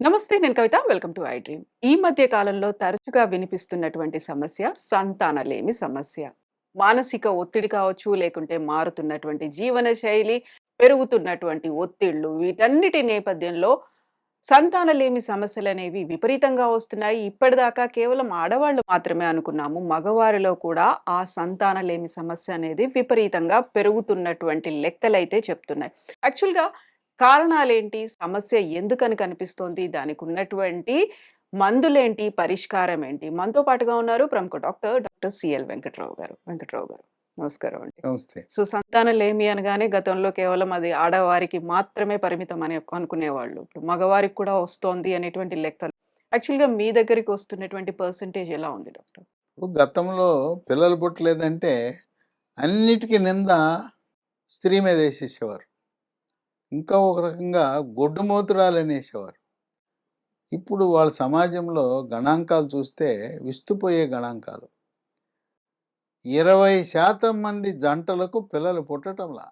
నమస్తే. నేను Kavitha. Welcome to I dream. ఈ మధ్య కాలంలో తరచుగా వినిపిస్తున్నటువంటి సమస్య సంతానలేమి సమస్య. మానసిక ఒత్తిడి కావచ్చు, లేకుంటే మారుతున్నటువంటి జీవన శైలి, పెరుగుతున్నటువంటి ఒత్తిళ్ళు వీటన్నిటి నేపథ్యంలో సంతానలేమి సమస్యలనేవి విపరీతంగా వస్తున్నాయి. ఇప్పటిదాకా కేవలం ఆడవాళ్ళు మాత్రమే అనుకున్నాము. మగవారిలో కూడా ఆ సంతానలేమి సమస్య అనేది విపరీతంగా పెరుగుతున్నటువంటి లెక్కలైతే చెప్తున్నాయి. యాక్చువల్‌గా కారణాలేంటి? సమస్య ఎందుకని కనిపిస్తోంది? దానికున్నటువంటి మందులేంటి? పరిష్కారం ఏంటి? మనతో పాటుగా ఉన్నారు ప్రముఖ డాక్టర్ సిఎల్ వెంకట్రావు గారు. వెంకట్రావు గారు నమస్కారం అండి. నమస్తే. సో, సంతానలేమి అనగానే గతంలో కేవలం అది ఆడవారికి మాత్రమే పరిమితం అని అనుకునేవాళ్ళు. ఇప్పుడు మగవారికి కూడా వస్తోంది అనేటువంటి లెక్కలు. యాక్చువల్‌గా మీ దగ్గరికి వస్తున్నటువంటి పర్సెంటేజ్ ఎలా ఉంది డాక్టర్? ఇప్పుడు గతంలో పిల్లలు పుట్టలేదంటే అన్నిటికీ నింద స్త్రీ మీద వేసేసేవారు. ఇంకా ఒక రకంగా గొడ్డుమూతురాలు అనేసేవారు. ఇప్పుడు వాళ్ళ సమాజంలో గణాంకాలు చూస్తే విస్తుపోయే గణాంకాలు. 20% మంది జంటలకు పిల్లలు పుట్టటంలా.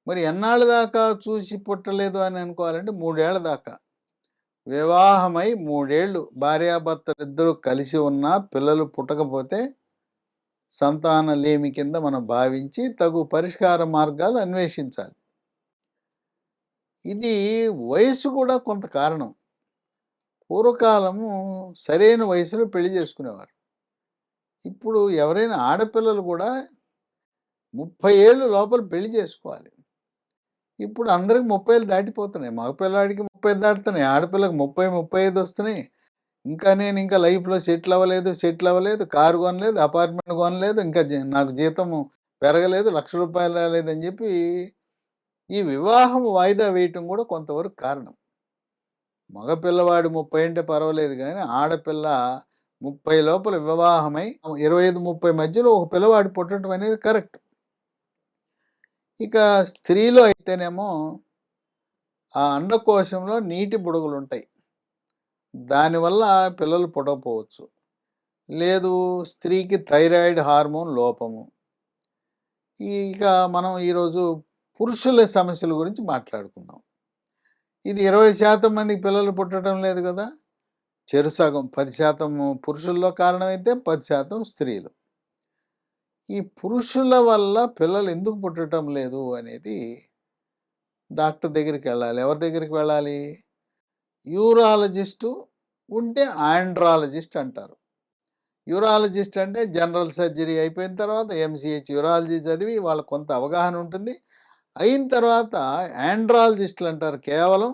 మరి ఎన్నాళ్ళ దాకా చూసి పుట్టలేదు అని అనుకోవాలంటే 3 ఏళ్ల దాకా. వివాహమై 3 ఏళ్ళు భార్యాభర్తలిద్దరూ కలిసి ఉన్నా పిల్లలు పుట్టకపోతే సంతానలేమి కింద మనం భావించి తగు పరిష్కార మార్గాలు అన్వేషించాలి. ఇది వయసు కూడా కొంత కారణం. పూర్వకాలము సరైన వయసులో పెళ్లి చేసుకునేవారు. ఇప్పుడు ఎవరైనా ఆడపిల్లలు కూడా 30 ఏళ్ళు లోపల పెళ్లి చేసుకోవాలి. ఇప్పుడు అందరికి 30 ఏళ్ళు దాటిపోతున్నాయి. మగపిల్లాడికి 30 దాటుతున్నాయి, ఆడపిల్లకి 30, 35 వస్తున్నాయి. నేను లైఫ్లో సెటిల్ అవ్వలేదు, కారు కొనలేదు, అపార్ట్మెంట్ కొనలేదు, ఇంకా నాకు జీతం పెరగలేదు, ₹1,00,000 రాలేదని చెప్పి ఈ వివాహం వాయిదా వేయటం కూడా కొంతవరకు కారణం. మగపిల్లవాడు 30 అంటే పర్వాలేదు కానీ ఆడపిల్ల 30 లోపల వివాహమై 25, 30 మధ్యలో ఒక పిల్లవాడు పుట్టడం అనేది కరెక్ట్. ఇక స్త్రీలో అయితేనేమో ఆ అండకోశంలో నీటి బుడగలు ఉంటాయి. దానివల్ల పిల్లలు పుట్టకపోవచ్చు. లేదు, స్త్రీకి థైరాయిడ్ హార్మోన్ లోపము. ఇక మనం ఈరోజు పురుషుల సమస్యల గురించి మాట్లాడుకుందాం. ఇది 20% మందికి పిల్లలు పుట్టడం లేదు కదా, చెరుసగం 10% పురుషుల్లో కారణమైతే 10% స్త్రీలు. ఈ పురుషుల వల్ల పిల్లలు ఎందుకు పుట్టడం లేదు అనేది డాక్టర్ దగ్గరికి వెళ్ళాలి. ఎవరి దగ్గరికి వెళ్ళాలి? యూరాలజిస్టు ఉంటే ఆండ్రాలజిస్ట్ అంటారు. యూరాలజిస్ట్ అంటే జనరల్ సర్జరీ అయిపోయిన తర్వాత ఎంసీహెచ్ యూరాలజీ చదివి వాళ్ళకు కొంత అవగాహన ఉంటుంది. అయిన తర్వాత ఆండ్రాలజిస్టులు అంటారు. కేవలం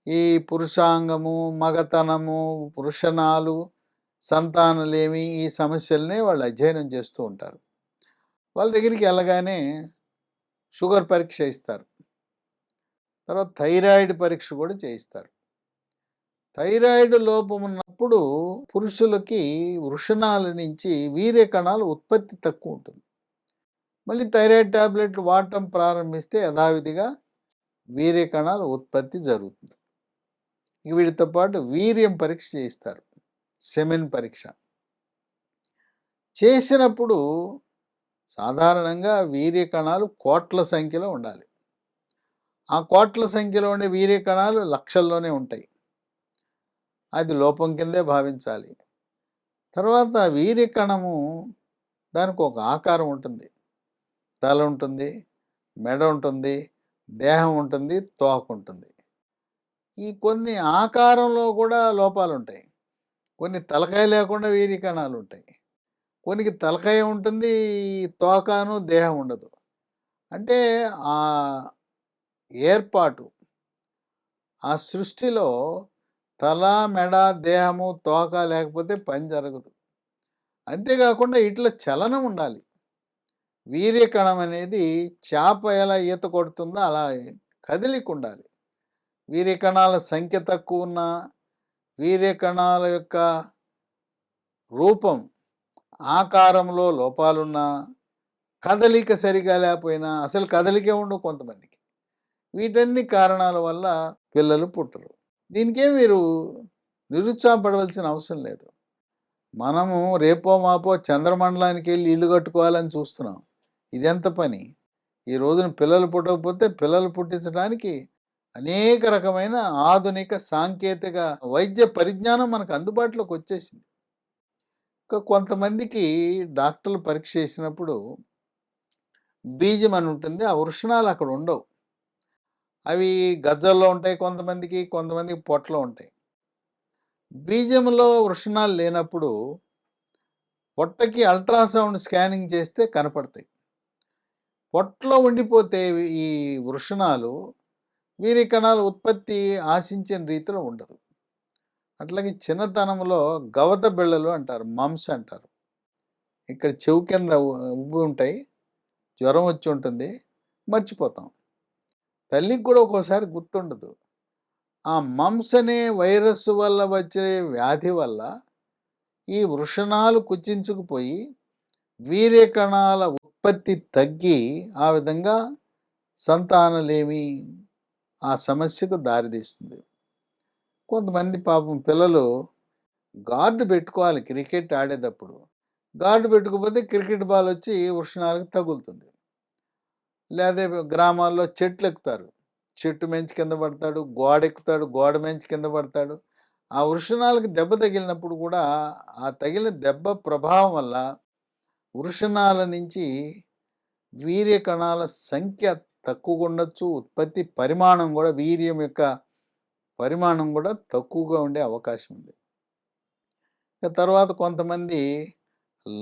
ఈ పురుషాంగము, మగతనము, వృషణాలు, సంతానలేమి ఈ సమస్యలనే వాళ్ళు అధ్యయనం చేస్తూ ఉంటారు. వాళ్ళ దగ్గరికి వెళ్ళగానే షుగర్ పరీక్ష ఇస్తారు, తర్వాత థైరాయిడ్ పరీక్ష కూడా చేయిస్తారు. థైరాయిడ్ లోపం ఉన్నప్పుడు పురుషులకి వృషణాల నుంచి వీర్య కణాలు ఉత్పత్తి తక్కువ ఉంటుంది. మళ్ళీ థైరాయిడ్ టాబ్లెట్లు వాడటం ప్రారంభిస్తే యథావిధిగా వీర్య కణాల ఉత్పత్తి జరుగుతుంది. వీటితో పాటు వీర్యం పరీక్ష చేయిస్తారు, సెమెన్ పరీక్ష చేసినప్పుడు సాధారణంగా వీర్య కణాలు కోట్ల సంఖ్యలో ఉండాలి. ఆ కోట్ల సంఖ్యలో ఉండే వీర్య కణాలు లక్షల్లోనే ఉంటాయి. అది లోపం కిందే భావించాలి. తర్వాత వీర్య కణము దానికి ఒక ఆకారం ఉంటుంది. తల ఉంటుంది, మెడ ఉంటుంది, దేహం ఉంటుంది, తోక ఉంటుంది. ఈ కొన్ని ఆకారంలో కూడా లోపాలు ఉంటాయి. కొన్ని తలకాయ లేకుండా వీర్య కణాలు ఉంటాయి, కొన్నికి తలకాయ ఉంటుంది, తోకను దేహం ఉండదు. అంటే ఆ ఏర్పాటు, ఆ సృష్టిలో తల, మెడ, దేహము, తోక లేకపోతే పని జరగదు. అంతేకాకుండా ఇట్లా చలనం ఉండాలి. వీర్య కణం అనేది చేప ఎలా ఈత కొడుతుందో అలా కదిలిక ఉండాలి. వీర్య కణాల సంఖ్య తక్కువ ఉన్నా, వీర్య కణాల యొక్క రూపం, ఆకారంలో లోపాలున్నా, కదలిక సరిగా లేకపోయినా, అసలు కదలికే ఉండవు కొంతమందికి. వీటన్ని కారణాల వల్ల పిల్లలు పుట్టరు. దీనికే మీరు నిరుత్సాహపడవలసిన అవసరం లేదు. మనము రేపో మాపో చంద్రమండలానికి వెళ్ళి ఇల్లు కట్టుకోవాలని చూస్తున్నాం. ఇదెంత పని? ఈ రోజున పిల్లలు పుట్టకపోతే పిల్లలు పుట్టించడానికి అనేక రకమైన ఆధునిక సాంకేతిక వైద్య పరిజ్ఞానం మనకు అందుబాటులోకి వచ్చేసింది. కొంతమందికి డాక్టర్లు పరీక్ష చేసినప్పుడు బీజం అని ఉంటుంది. ఆ వృషణాలు అక్కడ ఉండవు. అవి గజ్జల్లో ఉంటాయి కొంతమందికి, కొంతమందికి పొట్టలో ఉంటాయి. బీజంలో వృషణాలు లేనప్పుడు పొట్టకి అల్ట్రాసౌండ్ స్కానింగ్ చేస్తే కనపడతాయి. పొట్టలో ఉండిపోతే ఈ వృషణాలు వీర్య కణాల ఉత్పత్తి ఆశించిన రీతిలో ఉండదు. అట్లాగే చిన్నతనంలో గవత బిళ్ళలు అంటారు, మమ్స్ అంటారు. ఇక్కడ చెవు కింద ఉబ్బి ఉంటాయి. జ్వరం వచ్చి ఉంటుంది, మర్చిపోతాం. తల్లికి కూడా ఒక్కోసారి గుర్తుండదు. ఆ మమ్స్ అనే వైరస్ వల్ల వచ్చే వ్యాధి వల్ల ఈ వృషణాలు కుచించుకుపోయి వీర్య కణాల ఉత్పత్తి తగ్గి ఆ విధంగా సంతానలేమి ఆ సమస్యకు దారితీస్తుంది. కొంతమంది పాపం పిల్లలు గార్డు పెట్టుకోవాలి క్రికెట్ ఆడేటప్పుడు. గార్డు పెట్టుకోకపోతే క్రికెట్ బాల్ వచ్చి వృషణాలకు తగులుతుంది. లేదా గ్రామాల్లో చెట్లు ఎక్కుతారు, చెట్టు మెంచి కింద పడతాడు, గోడ ఎక్కుతాడు, గోడ మెంచి కింద పడతాడు. ఆ వృషణాలకు దెబ్బ తగిలినప్పుడు కూడా ఆ తగిలిన దెబ్బ ప్రభావం వల్ల వృషణాల నుంచి వీర్య కణాల సంఖ్య తక్కువగా ఉండొచ్చు. ఉత్పత్తి పరిమాణం కూడా, వీర్యం యొక్క పరిమాణం కూడా తక్కువగా ఉండే అవకాశం ఉంది. తర్వాత కొంతమంది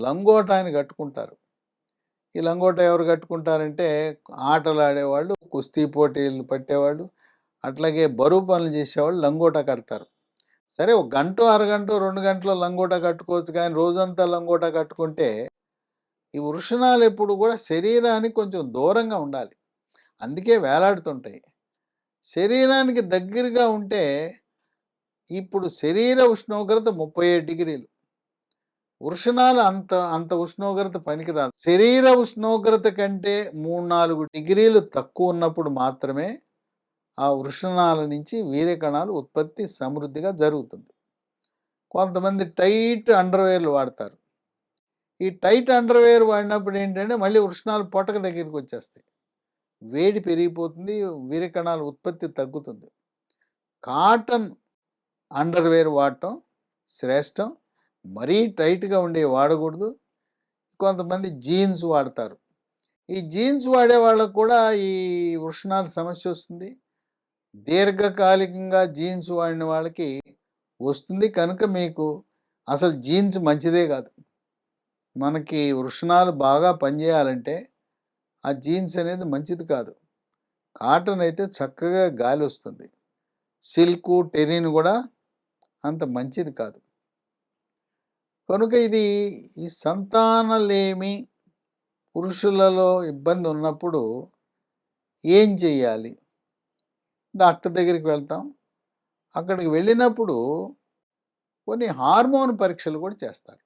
లంగోటాని కట్టుకుంటారు. ఈ లంగోట ఎవరు కట్టుకుంటారంటే ఆటలు ఆడేవాళ్ళు, కుస్తీ పోటీలు పట్టేవాళ్ళు, అట్లాగే బరువు పనులు చేసేవాళ్ళు లంగోట కడతారు. సరే, ఒక గంట, అరగంట, 2 గంటలు లంగోట కట్టుకోవచ్చు. కానీ రోజంతా లంగోట కట్టుకుంటే ఈ వృషణాలు ఎప్పుడు కూడా శరీరానికి కొంచెం దూరంగా ఉండాలి. అందుకే వేలాడుతుంటాయి. శరీరానికి దగ్గరగా ఉంటే ఇప్పుడు శరీర ఉష్ణోగ్రత 37 డిగ్రీలు. వృషణాలు అంత అంత ఉష్ణోగ్రత పనికిరాదు. శరీర ఉష్ణోగ్రత కంటే 3-4 డిగ్రీలు తక్కువ ఉన్నప్పుడు మాత్రమే ఆ వృషణాల నుంచి వీర్య కణాలు ఉత్పత్తి సమృద్ధిగా జరుగుతుంది. కొంతమంది టైట్ అండర్వేర్లు వాడతారు. ఈ టైట్ అండర్వేర్ వాడినప్పుడు ఏంటంటే మళ్ళీ వృషణాలు పొట్టక దగ్గరికి వచ్చేస్తాయి. వేడి పెరిగిపోతుంది, వీర్య కణాల ఉత్పత్తి తగ్గుతుంది. కాటన్ అండర్వేర్ వాడటం శ్రేష్టం. మరీ టైట్గా ఉండే వాడకూడదు. కొంతమంది జీన్స్ వాడతారు. ఈ జీన్స్ వాడే వాళ్ళకు కూడా ఈ వృషణాల సమస్య వస్తుంది. దీర్ఘకాలికంగా జీన్స్ వాడిన వాళ్ళకి వస్తుంది. కనుక మీకు అసలు జీన్స్ మంచిదే కాదు. మనకి వృషణాలు బాగా పనిచేయాలంటే ఆ జీన్స్ అనేది మంచిది కాదు. కాటన్ అయితే చక్కగా గాలి వస్తుంది. సిల్క్, టెరిన్ కూడా అంత మంచిది కాదు. కనుక ఈ సంతానలేమి పురుషులలో ఇబ్బంది ఉన్నప్పుడు ఏం చేయాలి? డాక్టర్ దగ్గరికి వెళ్తాం. అక్కడికి వెళ్ళినప్పుడు కొన్ని హార్మోన్ పరీక్షలు కూడా చేస్తారు.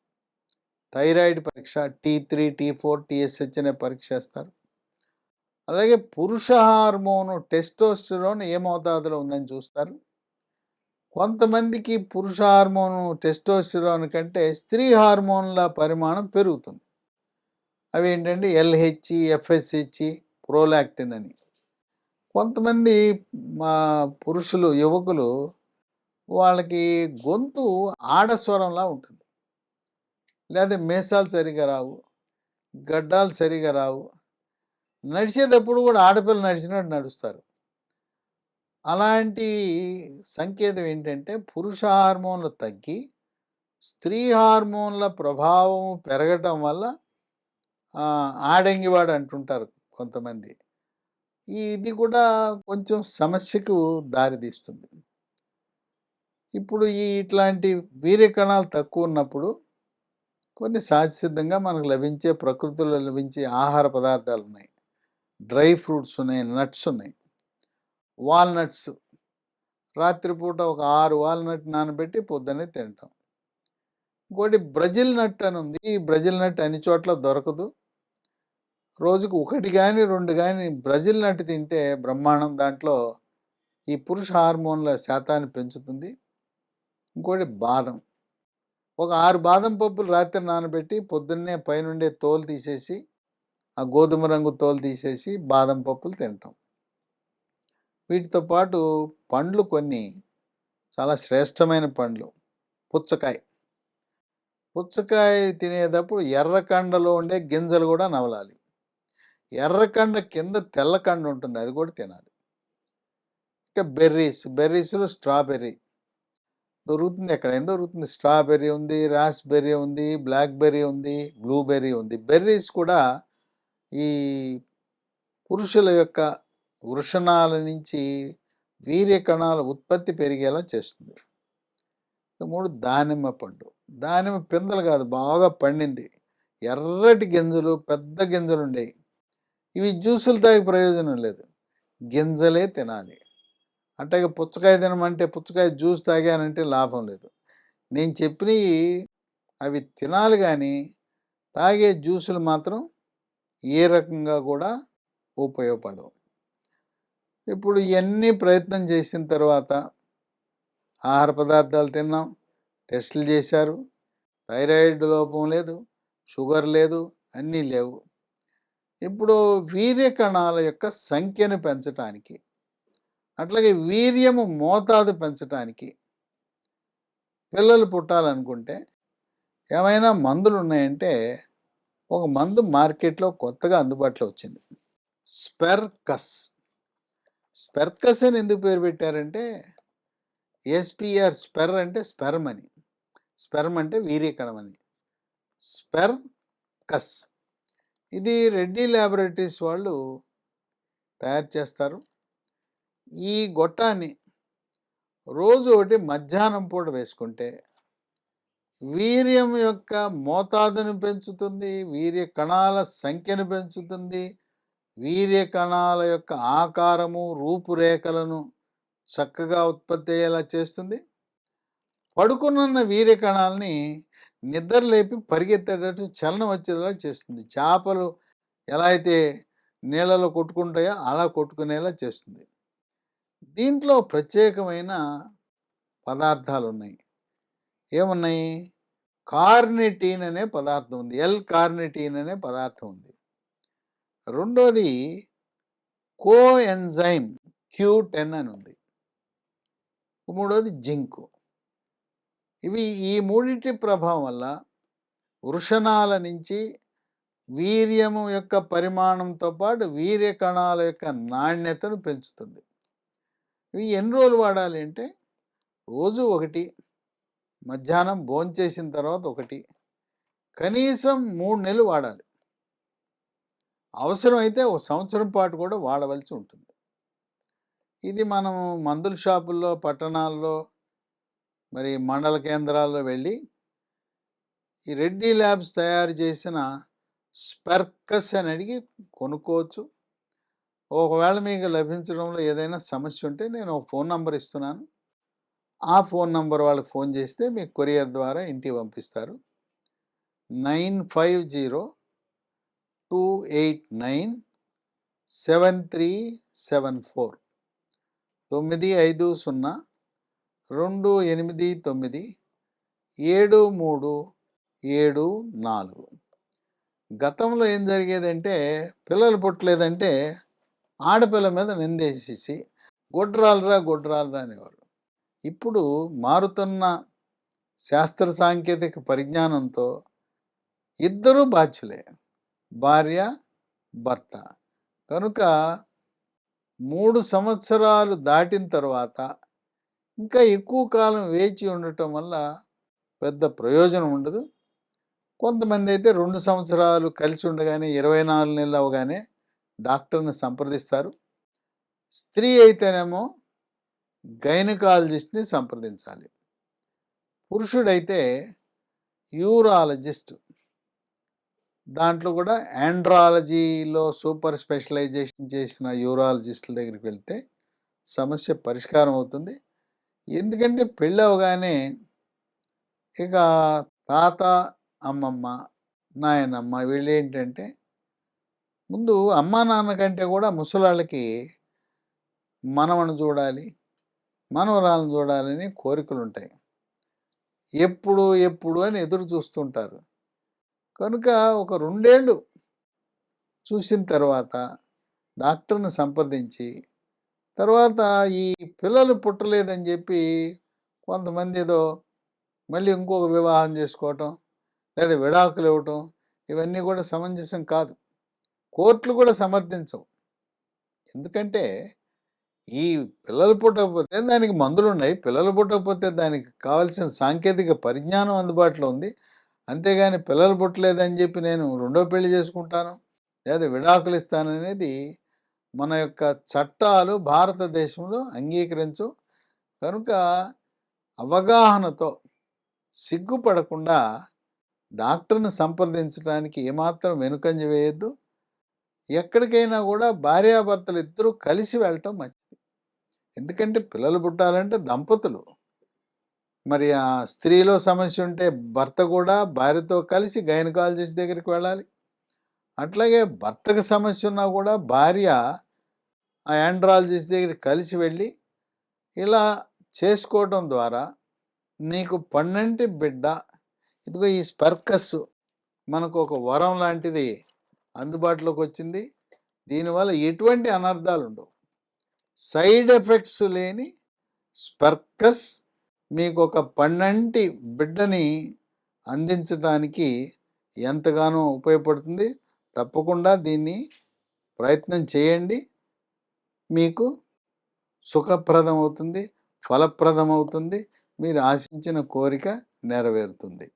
థైరాయిడ్ పరీక్ష, T3, T4, TSH అనే పరీక్ష చేస్తారు. అలాగే పురుష హార్మోను టెస్టోస్టెరాన్ ఏ మోతాదులో ఉందని చూస్తారు. కొంతమందికి పురుష హార్మోను టెస్టోస్టెరాన్ కంటే స్త్రీ హార్మోన్ల పరిమాణం పెరుగుతుంది. అవి ఏంటంటే LH, FSH, ప్రోలాక్టిన్ అని. కొంతమంది మా పురుషులు, యువకులు, వాళ్ళకి గొంతు ఆడస్వరంలా ఉంటుంది. లేదా మీసాలు సరిగా రావు, గడ్డాలు సరిగా రావు. నడిచేటప్పుడు కూడా ఆడపిల్ల నడిచినట్టు నడుస్తారు. అలాంటి సంకేతం ఏంటంటే పురుష హార్మోన్లు తగ్గి స్త్రీ హార్మోన్ల ప్రభావం పెరగటం వల్ల ఆడంగివాడు అంటుంటారు కొంతమంది. ఇది కూడా కొంచెం సమస్యకు దారితీస్తుంది. ఇప్పుడు ఇట్లాంటి వీర్య కణాలు తక్కువ ఉన్నప్పుడు కొన్ని సహజసిద్ధంగా మనకు లభించే, ప్రకృతిలో లభించే ఆహార పదార్థాలు ఉన్నాయి. డ్రై ఫ్రూట్స్ ఉన్నాయి, నట్స్ ఉన్నాయి. వాల్నట్స్ రాత్రిపూట ఒక 6 వాల్నట్ నానబెట్టి పొద్దున్నే తింటాం. ఇంకోటి బ్రెజిల్ నట్ అని ఉంది. ఈ బ్రెజిల్ నట్ అన్ని చోట్ల దొరకదు. రోజుకు 1 కానీ 2 కానీ బ్రెజిల్ నట్ తింటే బ్రహ్మాండం. దాంట్లో ఈ పురుష హార్మోన్ల శాతాన్ని పెంచుతుంది. ఇంకోటి బాదం. ఒక 6 బాదం పప్పులు రాత్రి నానబెట్టి పొద్దున్నే పైనుండే తోలు తీసేసి ఆ గోధుమ రంగు తోలు తీసేసి బాదం పప్పులు తింటాం. వీటితో పాటు పండ్లు కొన్ని చాలా శ్రేష్టమైన పండ్లు. పుచ్చకాయ. పుచ్చకాయ తినేటప్పుడు ఎర్రకండలో ఉండే గింజలు కూడా నవలాలి. ఎర్రకండ కింద తెల్లకండ ఉంటుంది, అది కూడా తినాలి. ఇక బెర్రీస్‌లో స్ట్రాబెర్రీ దొరుకుతుంది. ఎక్కడైనా దొరుకుతుంది. స్ట్రాబెర్రీ ఉంది, రాస్‌బెర్రీ ఉంది, బ్లాక్‌బెర్రీ ఉంది, బ్లూబెర్రీ ఉంది. బెర్రీస్ కూడా ఈ పురుషుల యొక్క వృషణాల నుంచి వీర్య కణాల ఉత్పత్తి పెరిగేలా చేస్తుంది. ఇక 3 దానిమ్మ పండు. దానిమ్మ పిందెలు కాదు, బాగా పండింది. ఎర్రటి గింజలు, పెద్ద గింజలుండేయి. ఇవి జ్యూసులు తాగి ప్రయోజనం లేదు. గింజలే తినాలి. అట్లాగే పుచ్చకాయ తినమంటే పుచ్చకాయ జ్యూస్ తాగానంటే లాభం లేదు. నేను చెప్పినవి అవి తినాలి కానీ తాగే జ్యూసులు మాత్రం ఏ రకంగా కూడా ఉపయోగపడవు. ఇప్పుడు ఇవన్నీ ప్రయత్నం చేసిన తర్వాత ఆహార పదార్థాలు తిన్నాం, టెస్టులు చేశారు, థైరాయిడ్ లోపం లేదు, షుగర్ లేదు, అన్నీ లేవు. ఇప్పుడు వీర్య కణాల యొక్క సంఖ్యను పెంచటానికి, అట్లాగే వీర్యము మోతాదు పెంచటానికి, పిల్లలు పుట్టాలనుకుంటే ఏమైనా మందులు ఉన్నాయంటే ఒక మందు మార్కెట్లో కొత్తగా అందుబాటులో వచ్చింది. స్పెర్కస్. స్పెర్కస్ అని ఎందుకు పేరు పెట్టారంటే ఎస్పిఆర్, స్పెర్ అంటే స్పెర్మ్ అని, స్పెర్మ్ అంటే వీర్యకణం అని. స్పెర్కస్ ఇది రెడ్డి ల్యాబొరేటరీస్ వాళ్ళు తయారు చేస్తారు. ఈ గొట్టాన్ని రోజు ఒకటి మధ్యాహ్నం పూట వేసుకుంటే వీర్యం యొక్క మోతాదును పెంచుతుంది, వీర్య కణాల సంఖ్యను పెంచుతుంది, వీర్య కణాల యొక్క ఆకారము, రూపురేఖలను చక్కగా ఉత్పత్తి అయ్యేలా చేస్తుంది. పడుకున్న వీర్య కణాలని నిద్ర లేపి పరిగెత్తేటట్టు చలనం వచ్చేలా చేస్తుంది. చేపలు ఎలా అయితే నీళ్ళలో కొట్టుకుంటాయో అలా కొట్టుకునేలా చేస్తుంది. దీంట్లో ప్రత్యేకమైన పదార్థాలు ఉన్నాయి. ఏమున్నాయి? కార్నిటిన్ అనే పదార్థం ఉంది. కార్నిటిన్ అనే పదార్థం ఉంది. రెండోది కోఎంజైమ్ Q10 అని ఉంది. మూడోది జింకు. ఇవి ఈ మూడింటి ప్రభావం వల్ల వృషణాల నుంచి వీర్యము యొక్క పరిమాణంతో పాటు వీర్య కణాల యొక్క నాణ్యతను పెంచుతుంది. ఇవి ఎన్ని రోజులు వాడాలి అంటే రోజు ఒకటి, మధ్యాహ్నం భోంచేసిన తర్వాత ఒకటి, కనీసం 3 నెలలు వాడాలి. అవసరమైతే 1 సంవత్సరం పాటు కూడా వాడవలసి ఉంటుంది. ఇది మనం మందుల షాపుల్లో, పట్టణాల్లో, మరి మండల కేంద్రాల్లో వెళ్ళి ఈ రెడ్డి ల్యాబ్స్ తయారు చేసిన స్పెర్కస్ అని అడిగి కొనుక్కోవచ్చు. ఒకవేళ మీకు లభించడంలో ఏదైనా సమస్య ఉంటే నేను ఒక ఫోన్ నంబర్ ఇస్తున్నాను. ఆ ఫోన్ నంబర్ వాళ్ళకి ఫోన్ చేస్తే మీకు కొరియర్ ద్వారా ఇంటికి పంపిస్తారు. 9502897374 950289737. గతంలో ఏం జరిగేదంటే పిల్లలు పుట్టలేదంటే ఆడపిల్ల మీద నిందేసేసి గొడ్రాలరా అనేవారు. ఇప్పుడు మారుతున్న శాస్త్ర సాంకేతిక పరిజ్ఞానంతో ఇద్దరూ బాధ్యులే, భార్య భర్త. కనుక 3 సంవత్సరాలు దాటిన తర్వాత ఇంకా ఎక్కువ కాలం వేచి ఉండటం వల్ల పెద్ద ప్రయోజనం ఉండదు. కొంతమంది అయితే 2 సంవత్సరాలు కలిసి ఉండగానే 24 నెలలు అవగానే డాక్టర్ని సంప్రదిస్తారు. స్త్రీ అయితేనేమో గైనకాలజిస్ట్ని సంప్రదించాలి. పురుషుడైతే యూరాలజిస్ట్, దాంట్లో కూడా ఆండ్రాలజీలో సూపర్ స్పెషలైజేషన్ చేసిన యూరాలజిస్టుల దగ్గరికి వెళ్తే సమస్య పరిష్కారం అవుతుంది. ఎందుకంటే పెళ్ళి అవగానే ఇక తాత, అమ్మమ్మ, నాయనమ్మ వీళ్ళు ఏంటంటే ముందు అమ్మా నాన్న కంటే కూడా ముసలాళ్ళకి మనవను చూడాలి, మనవరాలను చూడాలని కోరికలు ఉంటాయి. ఎప్పుడు అని ఎదురు చూస్తుంటారు. కనుక ఒక 2 ఏళ్ళు చూసిన తర్వాత డాక్టర్ని సంప్రదించి, తర్వాత ఈ పిల్లలు పుట్టలేదని చెప్పి కొంతమంది ఏదో మళ్ళీ ఇంకొక వివాహం చేసుకోవటం, లేదా విడాకులు ఇవ్వటం, ఇవన్నీ కూడా సమంజసం కాదు. కోర్టులు కూడా సమర్థించవు. ఎందుకంటే ఈ పిల్లలు పుట్టకపోతే దానికి మందులున్నాయి. పిల్లలు పుట్టకపోతే దానికి కావాల్సిన సాంకేతిక పరిజ్ఞానం అందుబాటులో ఉంది. అంతేగాని పిల్లలు పుట్టలేదని చెప్పి నేను రెండో పెళ్లి చేసుకుంటాను, లేదా విడాకులు ఇస్తాననేది మన యొక్క చట్టాలు భారతదేశంలో అంగీకరించు. కనుక అవగాహనతో, సిగ్గుపడకుండా డాక్టర్ని సంప్రదించడానికి ఏమాత్రం వెనుకంజ వేయొద్దు. ఎక్కడికైనా కూడా భార్యాభర్తలు ఇద్దరూ కలిసి వెళ్ళటం మంచిది. ఎందుకంటే పిల్లలు పుట్టాలంటే దంపతులు, మరి ఆ స్త్రీలో సమస్య ఉంటే భర్త కూడా భార్యతో కలిసి గైనకాలజిస్ట్ దగ్గరికి వెళ్ళాలి. అట్లాగే భర్తకు సమస్య ఉన్నా కూడా భార్య ఆ యాండ్రాలజిస్ట్ దగ్గరికి కలిసి వెళ్ళి ఇలా చేసుకోవటం ద్వారా నీకు పన్నంటి బిడ్డ, ఇదిగో ఈ స్పర్కస్ మనకు ఒక వరం లాంటిది అందుబాటులోకి వచ్చింది. దీనివల్ల ఎటువంటి అనర్థాలు ఉండవు. సైడ్ ఎఫెక్ట్స్ లేని స్పర్కస్ మీకు ఒక పన్నంటి బిడ్డని అందించడానికి ఎంతగానో ఉపయోగపడుతుంది. తప్పకుండా దీన్ని ప్రయత్నం చేయండి. మీకు సుఖప్రదం అవుతుంది, ఫలప్రదం అవుతుంది. మీరు ఆశించిన కోరిక నెరవేరుతుంది.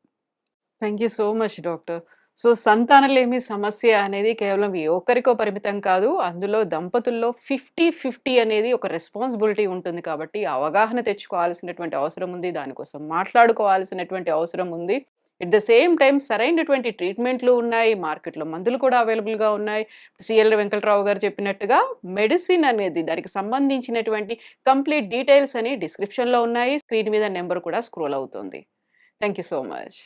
Thank you so much doctor. So సంతానలేమి సమస్య అనేది కేవలం ఏ ఒక్కరికో పరిమితం కాదు. అందులో దంపతుల్లో 50-50 అనేది ఒక రెస్పాన్సిబిలిటీ ఉంటుంది కాబట్టి అవగాహన తెచ్చుకోవాల్సినటువంటి అవసరం ఉంది. దానికోసం మాట్లాడుకోవాల్సినటువంటి అవసరం ఉంది. ఎట్ ద సేమ్ టైమ్ సరైనటువంటి ట్రీట్మెంట్లు ఉన్నాయి. మార్కెట్‌లో మందులు కూడా అవైలబుల్‌గా ఉన్నాయి. సిఎల్ వెంకటరావు గారు చెప్పినట్టుగా మెడిసిన్ అనేది దానికి సంబంధించినటువంటి కంప్లీట్ డీటెయిల్స్ అని డిస్క్రిప్షన్‌లో ఉన్నాయి. స్క్రీన్ మీద నంబర్ కూడా స్క్రోల్ అవుతుంది. Thank you so much.